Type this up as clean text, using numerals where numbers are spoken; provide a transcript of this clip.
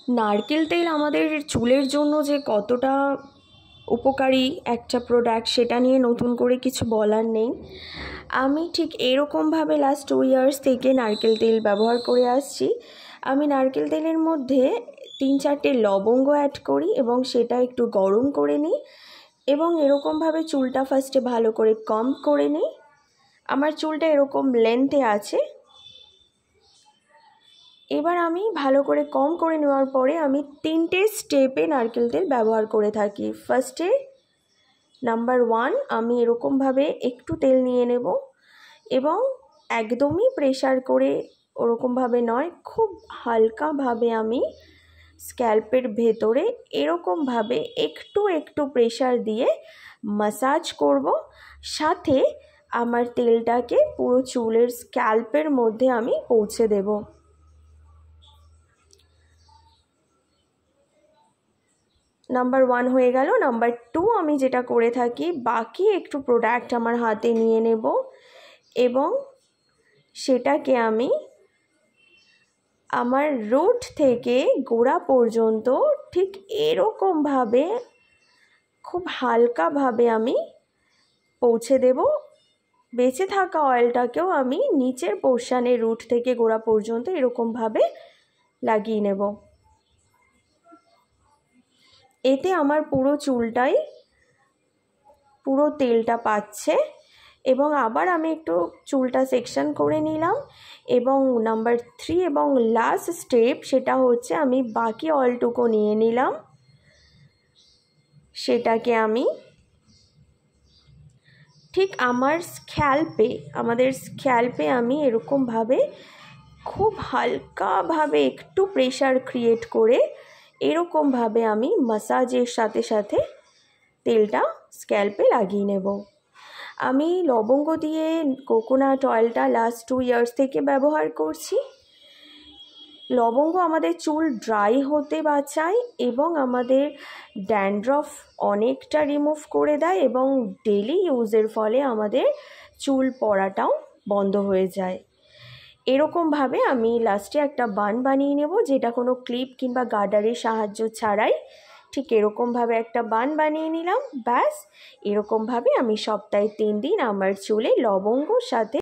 নারকেল তেল আমাদের চুলের জন্য যে কতটা উপকারী একটা প্রোডাক্ট সেটা নিয়ে নতুন করে কিছু বলার নেই। আমি ঠিক এরকমভাবে লাস্ট 2 ইয়ার্স থেকে নারকেল তেল ব্যবহার করে আসছি। আমি নারকেল তেলের মধ্যে 3-4টে লবঙ্গ অ্যাড করি এবং সেটা একটু গরম করে নিই এবং এরকমভাবে চুলটা ফার্স্টে ভালো করে কম্ব করে নিই। আমার চুলটা এরকম লেন্থে আছে। এবার আমি ভালো করে কম করে নেওয়ার পরে আমি 3টে স্টেপে নারকেল তেল ব্যবহার করে থাকি। ফার্স্টে নাম্বার 1 আমি এরকমভাবে একটু তেল নিয়ে নেব এবং একদমই প্রেশার করে ওরকমভাবে নয়, খুব হালকাভাবে আমি স্ক্যাল্পের ভেতরে এরকমভাবে একটু একটু প্রেশার দিয়ে ম্যাসাজ করব। সাথে আমার তেলটাকে পুরো চুলের স্ক্যাল্পের মধ্যে আমি পৌঁছে দেব। নাম্বার 1 হয়ে গেল। নাম্বার 2 আমি যেটা করে থাকি, বাকি একটু প্রোডাক্ট আমার হাতে নিয়ে নেব এবং সেটাকে আমি আমার রুট থেকে গোড়া পর্যন্ত ঠিক এরকমভাবে খুব হালকাভাবে আমি পৌঁছে দেব। বেঁচে থাকা অয়েলটাকেও আমি নিচের পোর্শানে রুট থেকে গোড়া পর্যন্ত এরকমভাবে লাগিয়ে নেব। এতে আমার পুরো চুলটাই পুরো তেলটা পাচ্ছে এবং আবার আমি একটু চুলটা সেকশন করে নিলাম এবং নাম্বার 3 এবং লাস্ট স্টেপ সেটা হচ্ছে আমি বাকি অয়েলটুকু নিয়ে নিলাম, সেটাকে আমি ঠিক আমাদের স্ক্যাল্পে আমি এরকমভাবে খুব হালকাভাবে একটু প্রেশার ক্রিয়েট করে এরকমভাবে আমি ম্যাসাজের সাথে সাথে তেলটা স্ক্যাল্পে লাগিয়ে নেব। আমি লবঙ্গ দিয়ে কোকোনাট অয়েলটা লাস্ট 2 ইয়ার্স থেকে ব্যবহার করছি। লবঙ্গ আমাদের চুল ড্রাই হতে বাঁচায় এবং আমাদের ড্যান্ড্রফ অনেকটা রিমুভ করে দেয় এবং ডেলি ইউজের ফলে আমাদের চুল পড়াটাও বন্ধ হয়ে যায়। এরকমভাবে আমি লাস্টে একটা বান বানিয়ে নেব, যেটা কোনো ক্লিপ কিংবা গার্ডারের সাহায্য ছাড়াই। ঠিক এরকমভাবে একটা বান বানিয়ে নিলাম। ব্যাস, এরকমভাবে আমি সপ্তাহে 3 দিন আমার চুলে লবঙ্গর সাথে